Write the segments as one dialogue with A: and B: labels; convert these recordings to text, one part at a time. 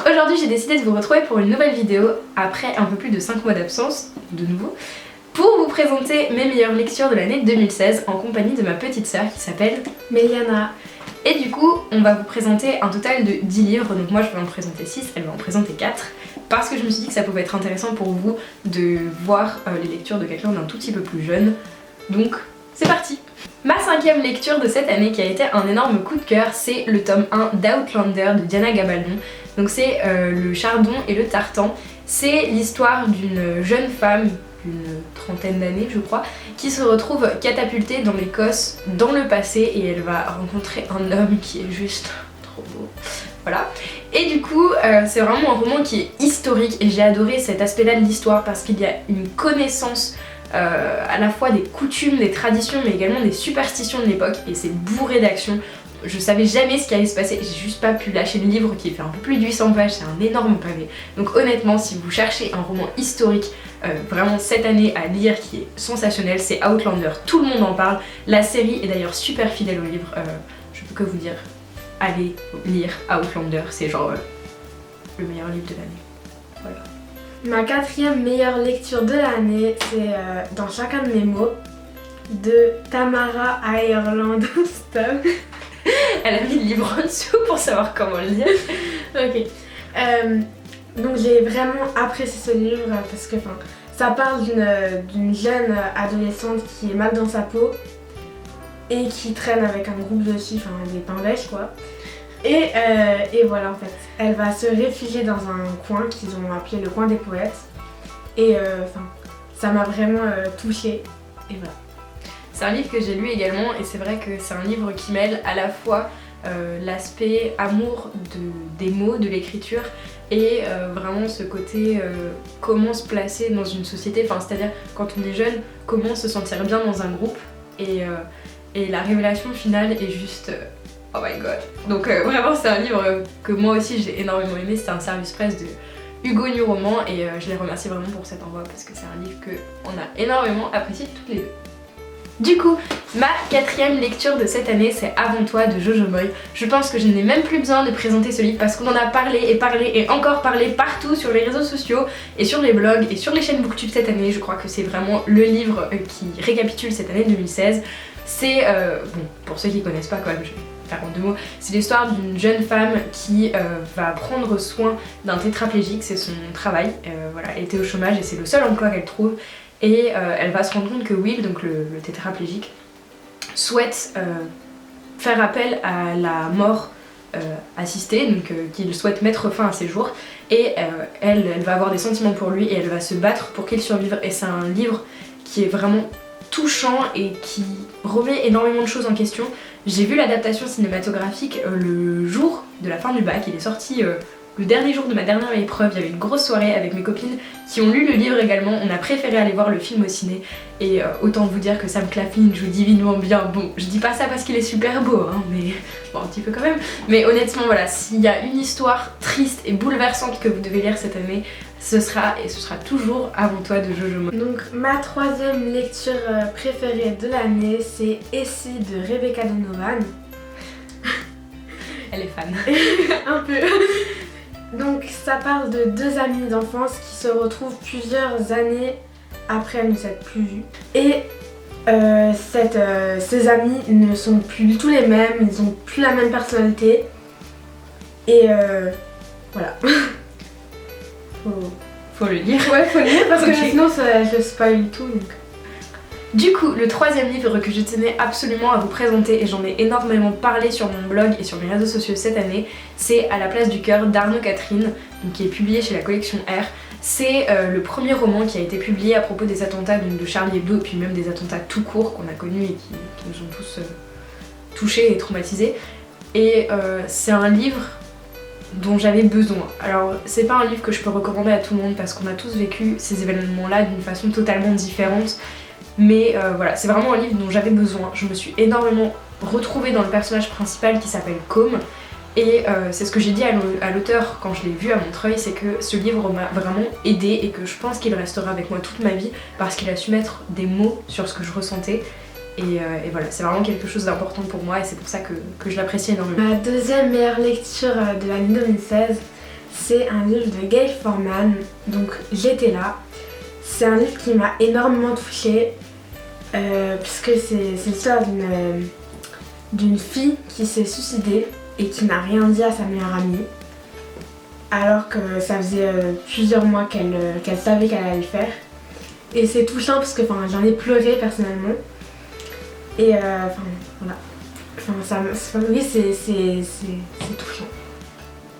A: aujourd'hui j'ai décidé de vous retrouver pour une nouvelle vidéo après un peu plus de 5 mois d'absence, de nouveau, pour vous présenter mes meilleures lectures de l'année 2016 en compagnie de ma petite sœur qui s'appelle
B: Méliana.
A: Et du coup, on va vous présenter un total de 10 livres, donc moi je vais en présenter 6, elle va en présenter 4, parce que je me suis dit que ça pouvait être intéressant pour vous de voir les lectures de quelqu'un d'un tout petit peu plus jeune. Donc, c'est parti! Ma 5e lecture de cette année qui a été un énorme coup de cœur, c'est le tome 1 d'Outlander de Diana Gabaldon. Donc c'est le chardon et le tartan. C'est l'histoire d'une jeune femme d'une trentaine d'années je crois, qui se retrouve catapultée dans l'Écosse dans le passé et elle va rencontrer un homme qui est juste trop beau. Voilà. Et du coup, c'est vraiment un roman qui est historique et j'ai adoré cet aspect-là de l'histoire parce qu'il y a une connaissance à la fois des coutumes, des traditions mais également des superstitions de l'époque et c'est bourré d'action. Je savais jamais ce qui allait se passer, j'ai juste pas pu lâcher le livre qui fait un peu plus de 800 pages, c'est un énorme pavé. Donc honnêtement, si vous cherchez un roman historique vraiment cette année à lire qui est sensationnel, c'est Outlander, tout le monde en parle. La série est d'ailleurs super fidèle au livre, je peux que vous dire, allez lire Outlander, c'est genre le meilleur livre de l'année. Voilà.
B: Ma 4e meilleure lecture de l'année, c'est Dans chacun de mes mots de Tamara Ireland Stone.
A: Elle a mis le livre en dessous pour savoir comment le lire.
B: Ok. Donc j'ai vraiment apprécié ce livre parce que ça parle d'une jeune adolescente qui est mal dans sa peau et qui traîne avec un groupe de filles, des pinvèches quoi. Et voilà en fait, elle va se réfugier dans un coin qu'ils ont appelé le coin des poètes. Et ça m'a vraiment touchée. Et voilà.
A: C'est un livre que j'ai lu également et c'est vrai que c'est un livre qui mêle à la fois l'aspect amour des mots, de l'écriture et vraiment ce côté comment se placer dans une société, c'est-à-dire quand on est jeune, comment se sentir bien dans un groupe et la révélation finale est juste oh my god. Donc vraiment c'est un livre que moi aussi j'ai énormément aimé, c'était un service presse de Hugo New Roman et je les remercie vraiment pour cet envoi parce que c'est un livre qu'on a énormément apprécié toutes les deux. Du coup, ma 4e lecture de cette année, c'est Avant toi de Jojo Moyes. Je pense que je n'ai même plus besoin de présenter ce livre parce qu'on en a parlé et encore parlé partout sur les réseaux sociaux et sur les blogs et sur les chaînes Booktube cette année. Je crois que c'est vraiment le livre qui récapitule cette année 2016. C'est, bon, pour ceux qui connaissent pas quand même, je vais faire en 2 mots, c'est l'histoire d'une jeune femme qui va prendre soin d'un tétraplégique, c'est son travail, voilà, elle était au chômage et c'est le seul emploi qu'elle trouve. Et elle va se rendre compte que Will, donc le tétraplégique, souhaite faire appel à la mort assistée, donc qu'il souhaite mettre fin à ses jours. Et elle va avoir des sentiments pour lui et elle va se battre pour qu'il survive. Et c'est un livre qui est vraiment touchant et qui remet énormément de choses en question. J'ai vu l'adaptation cinématographique le jour de la fin du bac, il est sorti le dernier jour de ma dernière épreuve, il y avait une grosse soirée avec mes copines qui ont lu le livre également, on a préféré aller voir le film au ciné et autant vous dire que Sam Claflin joue divinement bien. Bon, je dis pas ça parce qu'il est super beau, hein, mais bon, un petit peu quand même. Mais honnêtement voilà, s'il y a une histoire triste et bouleversante que vous devez lire cette année, ce sera toujours Avant toi de Jojo Moyes.
B: Donc ma 3e lecture préférée de l'année, c'est Essie de Rebecca Donovan.
A: Elle est fan.
B: Un peu. Donc ça parle de 2 amies d'enfance qui se retrouvent plusieurs années après ne s'être plus vues. Et ces amis ne sont plus du tout les mêmes, ils ont plus la même personnalité. Et voilà.
A: Faut le lire.
B: Ouais, faut le lire parce que
A: Okay.
B: sinon je spoil tout. Donc.
A: Du coup, le 3e livre que je tenais absolument à vous présenter, et j'en ai énormément parlé sur mon blog et sur mes réseaux sociaux cette année, c'est À la place du cœur d'Arnaud Catherine, donc qui est publié chez la collection R. C'est le premier roman qui a été publié à propos des attentats de Charlie Hebdo, et puis même des attentats tout court qu'on a connus et qui nous ont tous touchés et traumatisés. Et c'est un livre dont j'avais besoin. Alors c'est pas un livre que je peux recommander à tout le monde parce qu'on a tous vécu ces événements-là d'une façon totalement différente. Mais voilà, c'est vraiment un livre dont j'avais besoin. Je me suis énormément retrouvée dans le personnage principal qui s'appelle Com. Et c'est ce que j'ai dit à l'auteur quand je l'ai vu à Montreuil, c'est que ce livre m'a vraiment aidée et que je pense qu'il restera avec moi toute ma vie parce qu'il a su mettre des mots sur ce que je ressentais. Et voilà, c'est vraiment quelque chose d'important pour moi et c'est pour ça que je l'apprécie énormément.
B: Ma 2e meilleure lecture de l'année 2016, c'est un livre de Gail Forman, donc J'étais là. C'est un livre qui m'a énormément touchée, puisque c'est l'histoire d'une fille qui s'est suicidée et qui n'a rien dit à sa meilleure amie, alors que ça faisait plusieurs mois qu'elle savait qu'elle allait le faire. Et c'est touchant parce que j'en ai pleuré personnellement. Et voilà. Oui, c'est touchant.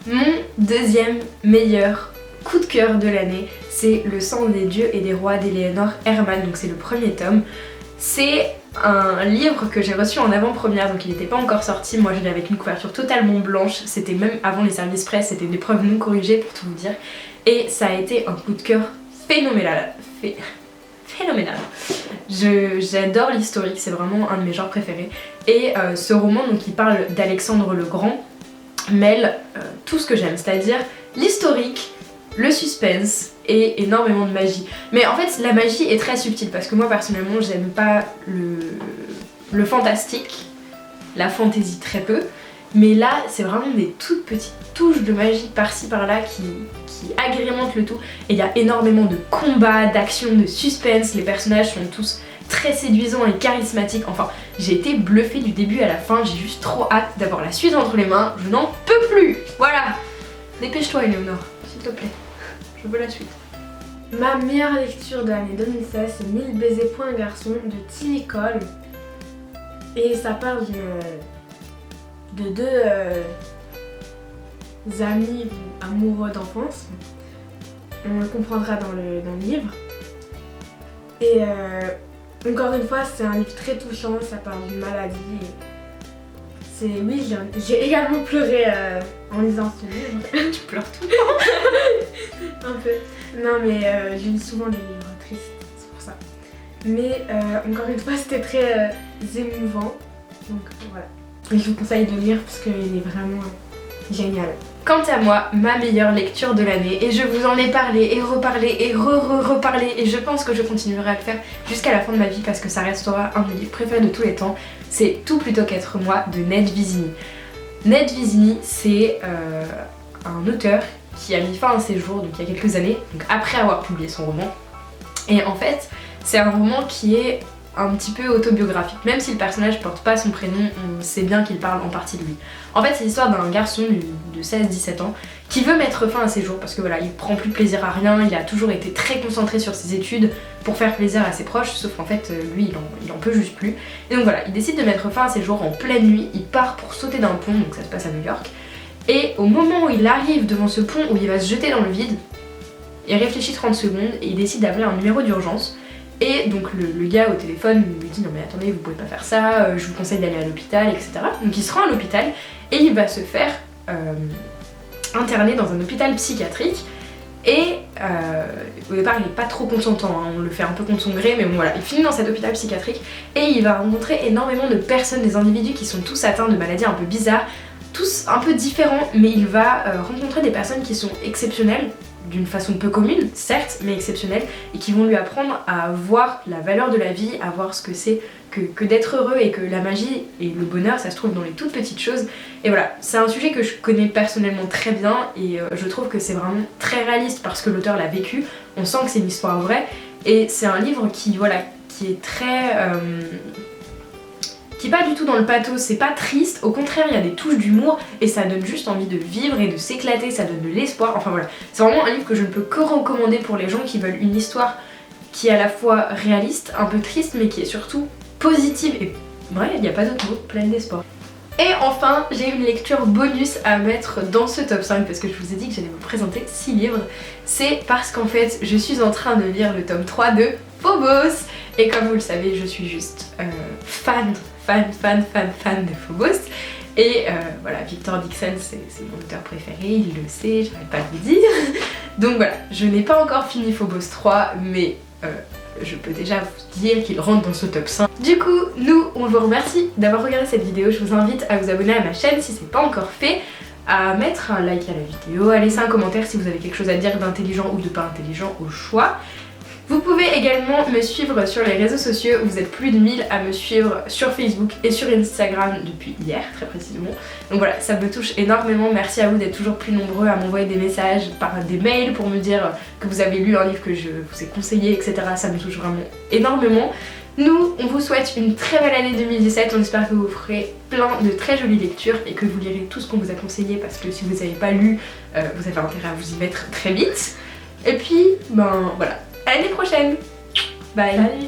A: Mon deuxième meilleur coup de cœur de l'année, c'est Le sang des dieux et des rois d'Eleanor Herman, donc c'est le premier tome. C'est un livre que j'ai reçu en avant-première, donc il n'était pas encore sorti. Moi je l'ai avec une couverture totalement blanche, c'était même avant les services presse, c'était des preuves non corrigées pour tout vous dire. Et ça a été un coup de cœur phénoménal. Phénoménal. J'adore l'historique, c'est vraiment un de mes genres préférés. Et ce roman, donc, qui parle d'Alexandre le Grand, mêle tout ce que j'aime, c'est-à-dire l'historique, le suspense et énormément de magie. Mais en fait la magie est très subtile parce que moi personnellement j'aime pas le fantastique, la fantaisie très peu, mais là c'est vraiment des toutes petites touches de magie par-ci par-là qui agrémentent le tout. Et il y a énormément de combats, d'action, de suspense, les personnages sont tous très séduisants et charismatiques. Enfin, j'ai été bluffée du début à la fin, j'ai juste trop hâte d'avoir la suite entre les mains, je n'en peux plus. Voilà, dépêche-toi Eleonore, s'il te plaît, je veux la suite.
B: Ma meilleure lecture de l'année 2016, c'est 1000 baisers pour un garçon de Tilly Cole. Et ça parle de deux amis amoureux d'enfance. On le comprendra dans le livre. Et encore une fois, c'est un livre très touchant, ça parle d'une maladie. Oui, j'ai également pleuré en lisant ce livre.
A: Tu pleures tout le temps.
B: Un peu. Non mais je lis souvent des livres tristes, c'est pour ça. Mais encore une fois, c'était très émouvant. Donc voilà. Et je vous conseille de lire parce qu'il est vraiment génial.
A: Quant à moi, ma meilleure lecture de l'année, et je vous en ai parlé et reparlé et reparlé, et je pense que je continuerai à le faire jusqu'à la fin de ma vie parce que ça restera un de mes livres préférés de tous les temps, c'est Tout plutôt qu'être moi de Ned Vizzini. Ned Vizzini, c'est un auteur qui a mis fin à ses jours, donc il y a quelques années, donc après avoir publié son roman. Et en fait, c'est un roman qui est un petit peu autobiographique, même si le personnage porte pas son prénom, on sait bien qu'il parle en partie de lui. En fait, c'est l'histoire d'un garçon de 16-17 ans qui veut mettre fin à ses jours parce que voilà, il prend plus plaisir à rien, il a toujours été très concentré sur ses études pour faire plaisir à ses proches, sauf qu'en fait, lui, il en peut juste plus. Et donc voilà, il décide de mettre fin à ses jours en pleine nuit, il part pour sauter d'un pont, donc ça se passe à New York, et au moment où il arrive devant ce pont où il va se jeter dans le vide, il réfléchit 30 secondes et il décide d'appeler un numéro d'urgence. Et donc le gars au téléphone lui dit non mais attendez, vous pouvez pas faire ça, je vous conseille d'aller à l'hôpital, etc. Donc il se rend à l'hôpital et il va se faire interner dans un hôpital psychiatrique. Et au départ il est pas trop consentant, hein, on le fait un peu contre son gré, mais bon voilà, il finit dans cet hôpital psychiatrique et il va rencontrer énormément de personnes, des individus qui sont tous atteints de maladies un peu bizarres, tous un peu différents, mais il va rencontrer des personnes qui sont exceptionnelles, d'une façon peu commune, certes, mais exceptionnelle, et qui vont lui apprendre à voir la valeur de la vie, à voir ce que c'est que d'être heureux et que la magie et le bonheur, ça se trouve dans les toutes petites choses. Et voilà, c'est un sujet que je connais personnellement très bien et je trouve que c'est vraiment très réaliste parce que l'auteur l'a vécu, on sent que c'est une histoire vraie, et c'est un livre qui, voilà, qui est très... qui est pas du tout dans le pathos, c'est pas triste, au contraire il y a des touches d'humour et ça donne juste envie de vivre et de s'éclater, ça donne de l'espoir, enfin voilà. C'est vraiment un livre que je ne peux que recommander pour les gens qui veulent une histoire qui est à la fois réaliste, un peu triste, mais qui est surtout positive et ouais, il n'y a pas d'autre mot, pleine d'espoir. Et enfin, j'ai une lecture bonus à mettre dans ce top 5 parce que je vous ai dit que j'allais vous présenter 6 livres. C'est parce qu'en fait, je suis en train de lire le tome 3 de Phobos. Et comme vous le savez, je suis juste fan de Phobos. Et voilà, Victor Dixon, c'est mon auteur préféré, il le sait, je n'arrête pas de vous dire. Donc voilà, je n'ai pas encore fini Phobos 3, mais je peux déjà vous dire qu'il rentre dans ce top 5. Du coup, on vous remercie d'avoir regardé cette vidéo. Je vous invite à vous abonner à ma chaîne si c'est pas encore fait, à mettre un like à la vidéo, à laisser un commentaire si vous avez quelque chose à dire d'intelligent ou de pas intelligent au choix. Vous pouvez également me suivre sur les réseaux sociaux, vous êtes plus de 1000 à me suivre sur Facebook et sur Instagram depuis hier très précisément. Donc voilà, ça me touche énormément, merci à vous d'être toujours plus nombreux à m'envoyer des messages par des mails pour me dire que vous avez lu un livre que je vous ai conseillé, etc. Ça me touche vraiment énormément. Nous, on vous souhaite une très belle année 2017, on espère que vous ferez plein de très jolies lectures et que vous lirez tout ce qu'on vous a conseillé parce que si vous n'avez pas lu, vous avez intérêt à vous y mettre très vite. Et puis, ben voilà. À l'année prochaine. Bye.
B: Salut.